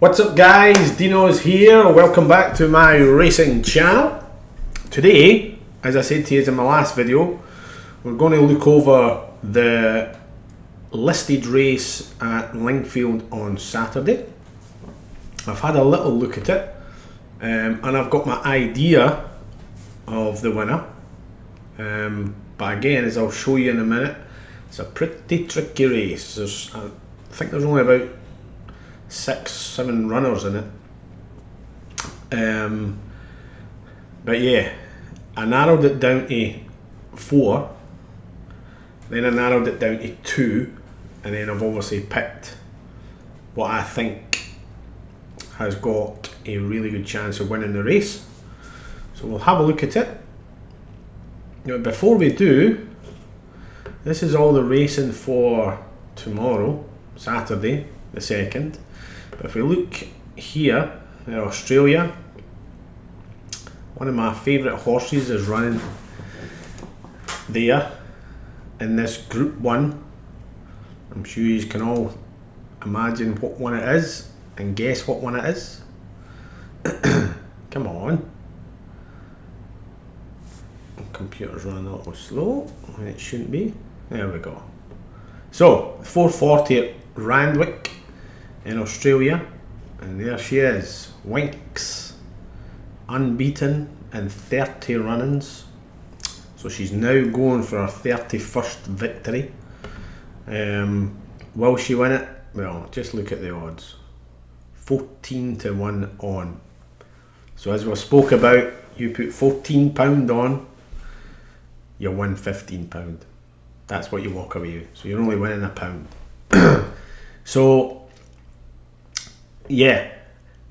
What's up guys, Dino's here, welcome back to my racing channel. Today, as I said to you in my last video, we're going to look over the listed race at Lingfield on Saturday. I've had a little look at it and I've got my idea of the winner, but again, as I'll show you in a minute, it's a pretty tricky race. I think there's only about 6-7 runners in it, but yeah, I narrowed it down to 4, then I narrowed it down to 2, and then I've obviously picked what I think has got a really good chance of winning the race. So we'll have a look at it. Now, before we do, this is all the racing for tomorrow, Saturday the 2nd. But if we look here in Australia, one of my favourite horses is running there in this Group 1. I'm sure you can all imagine what one it is and guess what one it is. Come on. The computer's running a little slow when it shouldn't be. There we go. So, 440 at Randwick in Australia, and there she is, Winx, unbeaten in 30 run-ins, so she's now going for her 31st victory. Will she win it? Well, just look at the odds, 14-1 on. So as we spoke about, you put £14 on, you win £15. That's what you walk away with, so you're only winning £1. So yeah,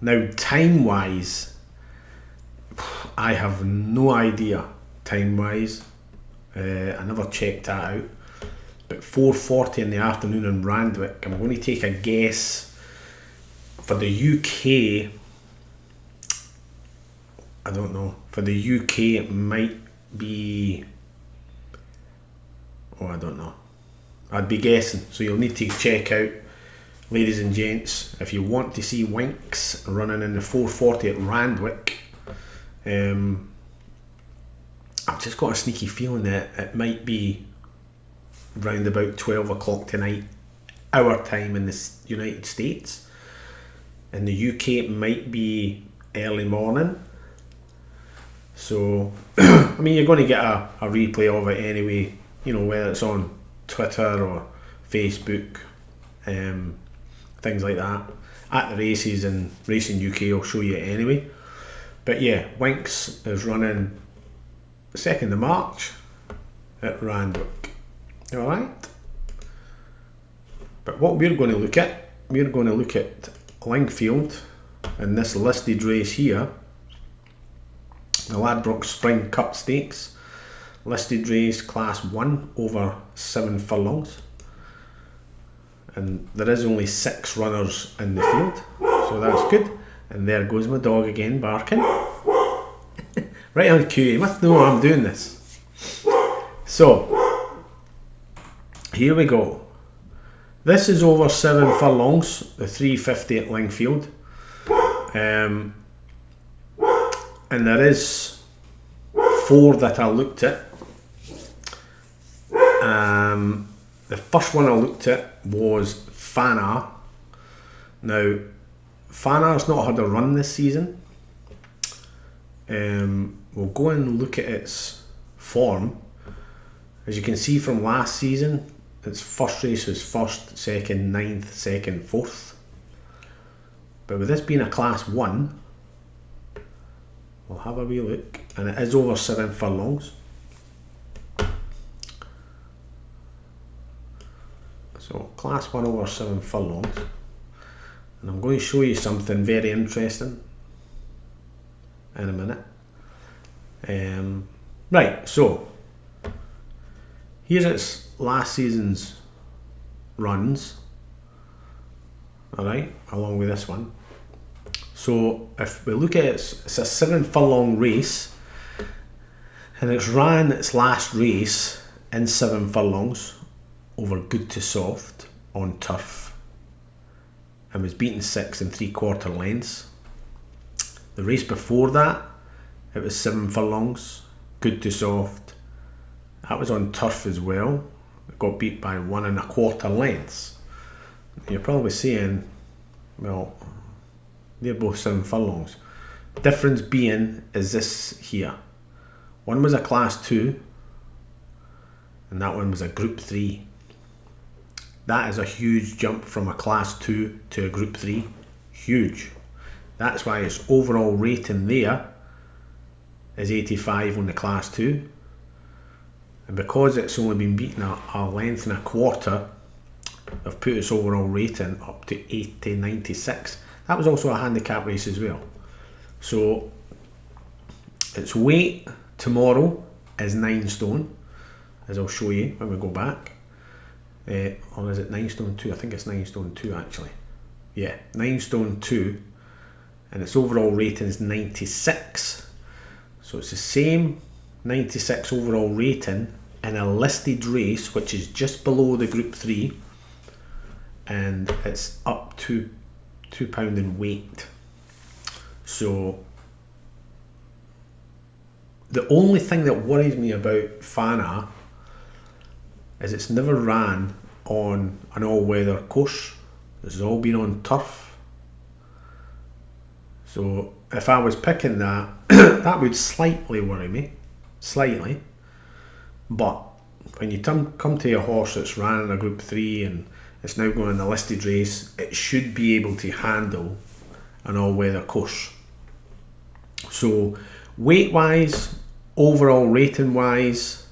now time wise, I have no idea time wise. I never checked that out, but 4:40 in the afternoon in Randwick, I'm going to take a guess for the UK. I don't know, for the UK it might be, oh I don't know, I'd be guessing, so you'll need to check out, ladies and gents, if you want to see Winx running in the 4:40 at Randwick. I've just got a sneaky feeling that it might be round about 12 o'clock tonight, our time in the United States. In the UK it might be early morning. So, I mean, you're going to get a replay of it anyway, you know, whether it's on Twitter or Facebook, things like that. At the races and Racing UK will show you it anyway. But yeah, Winx is running 2nd of March at Randwick. Alright? But what we're going to look at Lingfield in this listed race here, the Ladbroke Spring Cup Stakes, listed race class 1 over 7 furlongs. And there is only 6 runners in the field, so that's good. And there goes my dog again, barking. Right on cue, you must know I'm doing this. So, here we go. This is over 7 furlongs, the 350 at Lingfield. And there is 4 that I looked at. The first one I looked at was Fanar. Now, Fanar's not had a run this season. We'll go and look at its form. As you can see from last season, its first race was 1st, 2nd, 9th, 2nd, 4th. But with this being a class 1, we'll have a wee look, and it is over 7 furlongs. So class 1 over 7 furlongs, and I'm going to show you something very interesting in a minute. Right, so here's its last season's runs, alright, along with this one. So if we look at it, it's a 7 furlong race, and it's ran its last race in 7 furlongs over good to soft on turf, and was beaten 6 3/4 lengths. The race before that, it was 7 furlongs, good to soft. That was on turf as well. It got beat by 1 1/4 lengths. You're probably saying, well, they're both 7 furlongs. Difference being is this here. One was a class 2 and that one was a group 3. That is a huge jump from a class 2 to a group 3. Huge. That's why its overall rating there is 85 on the class 2. And because it's only been beaten a length and a quarter, they've put its overall rating up to 80.96. That was also a handicap race as well. So its weight tomorrow is 9 stone, as I'll show you when we go back. Or is it 9 stone 2? I think it's 9 stone 2 actually. Yeah, 9 stone 2, and its overall rating is 96. So it's the same 96 overall rating in a listed race, which is just below the group 3, and it's up to £2 in weight. So the only thing that worries me about Fana is it's never ran on an all-weather course. This has all been on turf. So if I was picking that, that would slightly worry me. Slightly. But when you come to a horse that's ran in a group 3 and it's now going in a listed race, it should be able to handle an all-weather course. So weight-wise, overall rating-wise,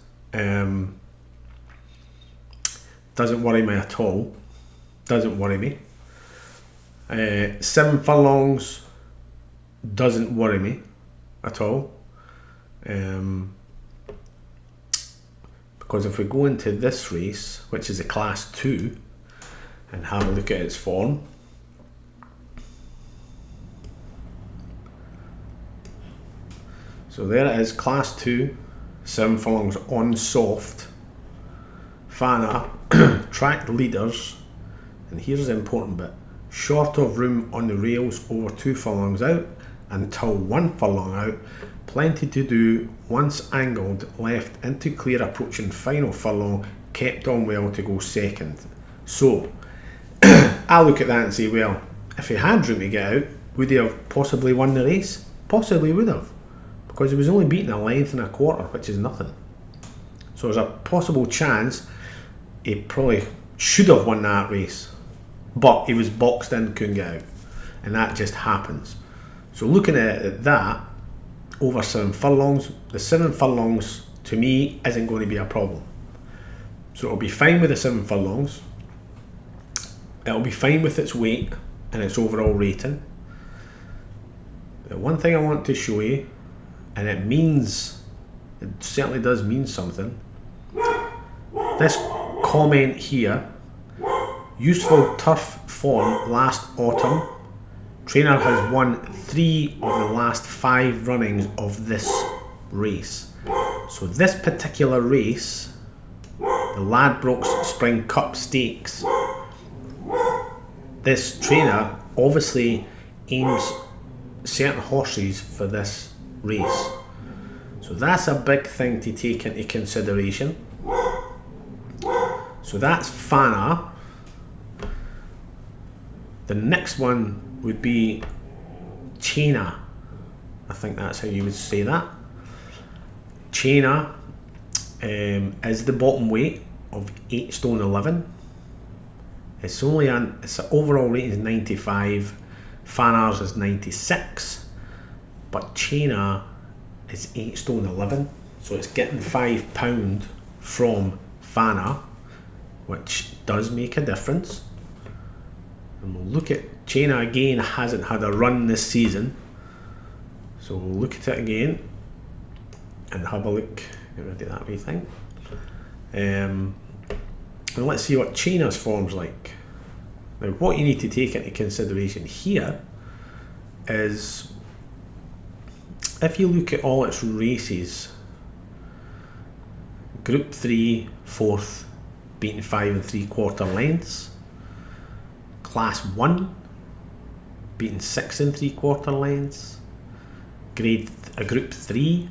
doesn't worry me at all. Doesn't worry me. 7 furlongs doesn't worry me at all. Because if we go into this race, which is a class 2, and have a look at its form, so there it is, class 2, 7 furlongs on soft. Fana tracked leaders, and here's the important bit: short of room on the rails over 2 furlongs out until 1 furlong out, plenty to do once angled, left into clear approaching final furlong, kept on well to go second. So I look at that and say, well, if he had room to get out, would he have possibly won the race? Possibly would have, because he was only beaten a length and a quarter, which is nothing. So there's a possible chance he probably should have won that race, but he was boxed in, couldn't get out, and that just happens. So looking at that, over 7 furlongs, the 7 furlongs to me isn't going to be a problem. So it'll be fine with the 7 furlongs, it'll be fine with its weight and its overall rating. The one thing I want to show you, and it certainly does mean something, this comment here: useful turf form last autumn. Trainer has won 3 of the last 5 runnings of this race. So this particular race, the Ladbrokes Spring Cup Stakes, this trainer obviously aims certain horses for this race. So that's a big thing to take into consideration. So that's Fana. The next one would be Chena. I think that's how you would say that. Chena is the bottom weight of 8 stone 11. Its overall rating is 95. Fana's is 96, but Chena is 8 stone 11, so it's getting £5 from Fana, which does make a difference. And we'll look at Chena again. Hasn't had a run this season, so we'll look at it again and have a look. Get rid of that wee thing. And let's see what Chena's form's like. Now, what you need to take into consideration here is, if you look at all its races, Group 3, 4th, beaten 5 3/4 lengths. Class 1, beating 6 3/4 lengths. Group 3,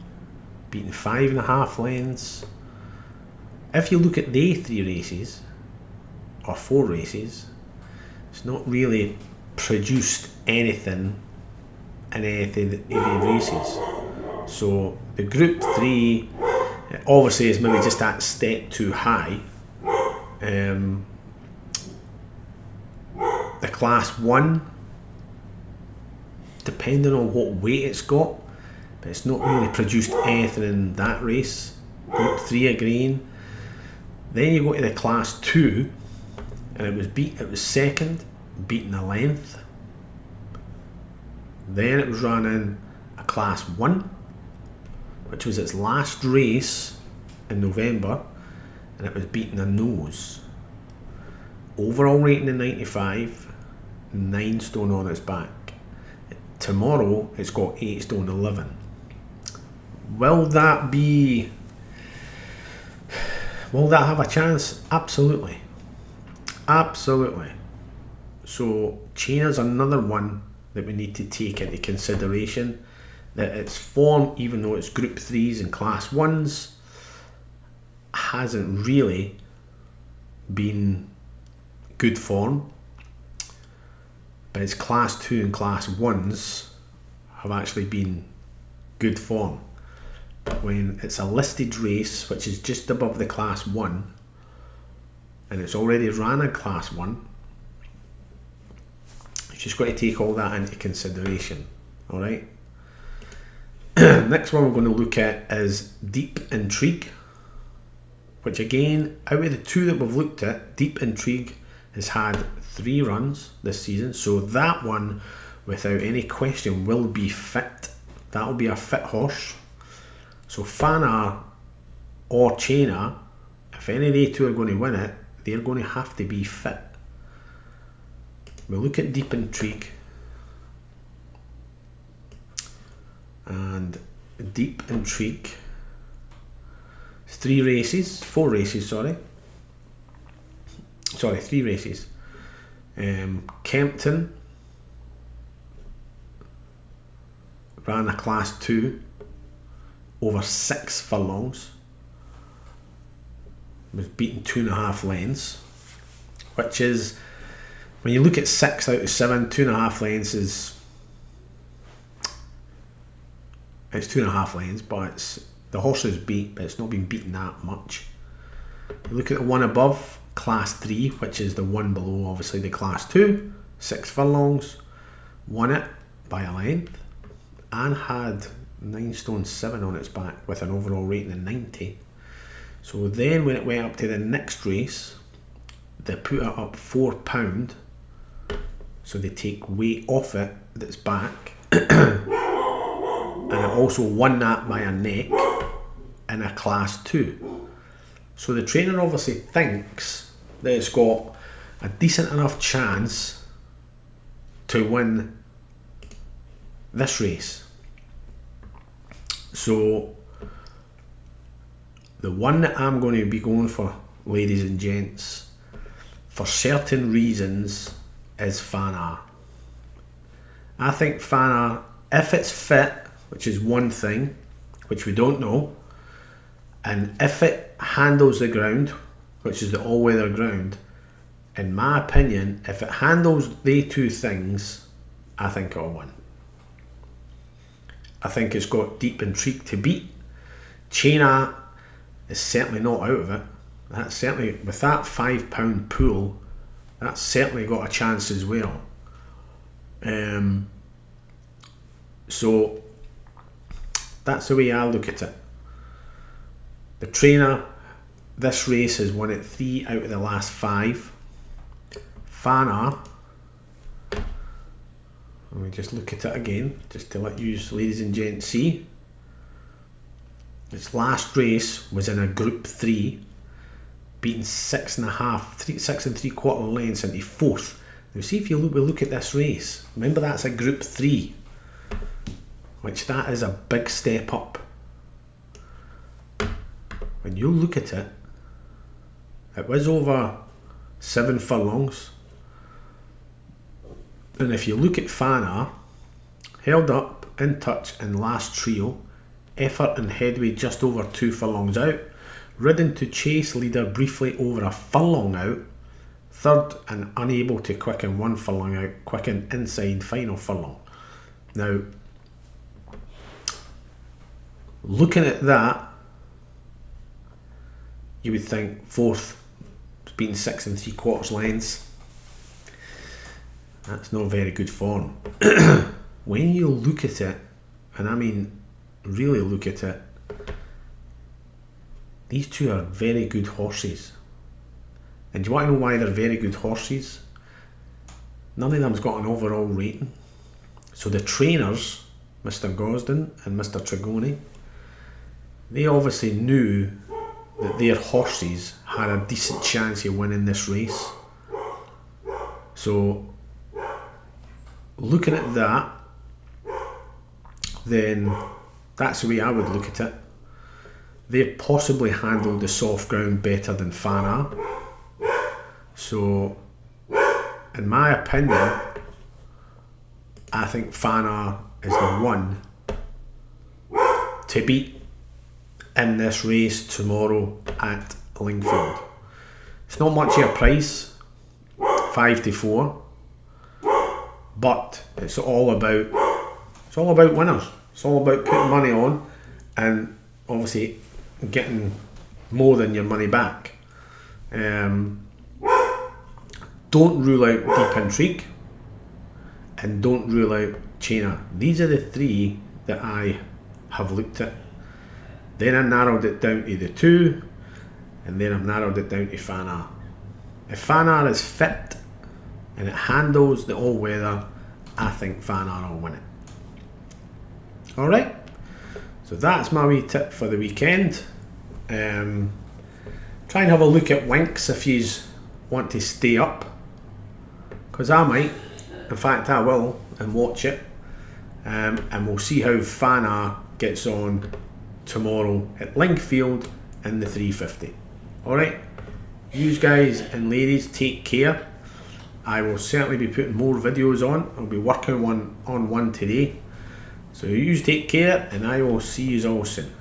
beating 5.5 lengths. If you look at the 3 races, or 4 races, it's not really produced anything in any of the races. So the Group 3 obviously is maybe just that step too high. The Class 1, depending on what weight it's got, but it's not really produced anything in that race. Group 3 agreeing. Then you go to the Class 2, and it was second, beating a length. Then it was running a Class 1, which was its last race in November, and it was beating a nose. Overall rating in 95, 9 stone on its back. Tomorrow it's got 8 stone 11. Will that have a chance? Absolutely. Absolutely. So China's another one that we need to take into consideration, that its form, even though it's Group 3s and Class 1s, hasn't really been good form, but its Class 2 and Class 1s have actually been good form. When it's a listed race, which is just above the Class 1, and it's already ran a Class 1, you've just got to take all that into consideration. Alright? Next one we're going to look at is Deep Intrigue, which again, out of the 2 that we've looked at, Deep Intrigue has had 3 runs this season, so that one, without any question, will be fit. That will be a fit horse. So Fana or Chena, if any of the 2 are going to win it, they're going to have to be fit. We'll look at Deep Intrigue. And Deep Intrigue, 4 races, 3 races. Kempton ran a Class 2 over 6 furlongs, was beaten 2.5 lengths, which is, when you look at 6 out of 7, 2.5 lengths is, it's 2.5 lengths, but it's, the horse is beat, but it's not been beaten that much. You look at the one above, Class 3, which is the one below, obviously, the Class 2, 6 furlongs, won it by a length, and had 9 stone 7 on its back with an overall rating of 90. So then when it went up to the next race, they put it up £4, so they take weight off it that's back, and it also won that by a neck in a Class 2. So the trainer obviously thinks that it's got a decent enough chance to win this race. So the one that I'm going to be going for, ladies and gents, for certain reasons, is Fana. I think Fana, if it's fit, which is one thing, which we don't know, and if it handles the ground, which is the all-weather ground, in my opinion, if it handles the 2 things, I think it'll win. I think it's got Deep Intrigue to beat. Chena is certainly not out of it. That's certainly, with that £5 pool, that's certainly got a chance as well. So that's the way I look at it. The trainer, this race has won it 3 out of the last 5. Fana, let me just look at it again, just to let you ladies and gents see. Its last race was in a Group 3, beating 6 3/4 lengths into 4th. Now see, if you look at this race, remember that's a Group 3, which that is a big step up. When you look at it, it was over 7 furlongs. And if you look at Fana, held up, in touch and last trio, effort and headway just over 2 furlongs out, ridden to chase leader briefly over a furlong out, third and unable to quicken 1 furlong out, quicken inside final furlong. Now, looking at that, you would think fourth, being 6 3/4 lengths. That's not very good form. When you look at it, and I mean really look at it, these two are very good horses. And do you want to know why they're very good horses? None of them's got an overall rating. So the trainers, Mr. Gosden and Mr. Trigoni, they obviously knew that their horses had a decent chance of winning this race. So looking at that, then that's the way I would look at it. They've possibly handled the soft ground better than Fana. So, in my opinion, I think Fana is the one to beat in this race tomorrow at Lingfield. It's not much of a price, 5 to 4, but it's all about winners. It's all about putting money on and obviously getting more than your money back. Don't rule out Deep Intrigue and don't rule out Chainer. These are the 3 that I have looked at. Then I narrowed it down to the 2, and then I've narrowed it down to Fana. If Fana is fit and it handles the all-weather, I think Fana will win it. Alright, so that's my wee tip for the weekend. Try and have a look at Winks if you want to stay up, because I might, in fact I will, and watch it, and we'll see how Fana gets on tomorrow at Lingfield in the 350. Alright, you guys and ladies take care. I will certainly be putting more videos on. I'll be working on one today. So you take care, and I will see you all soon.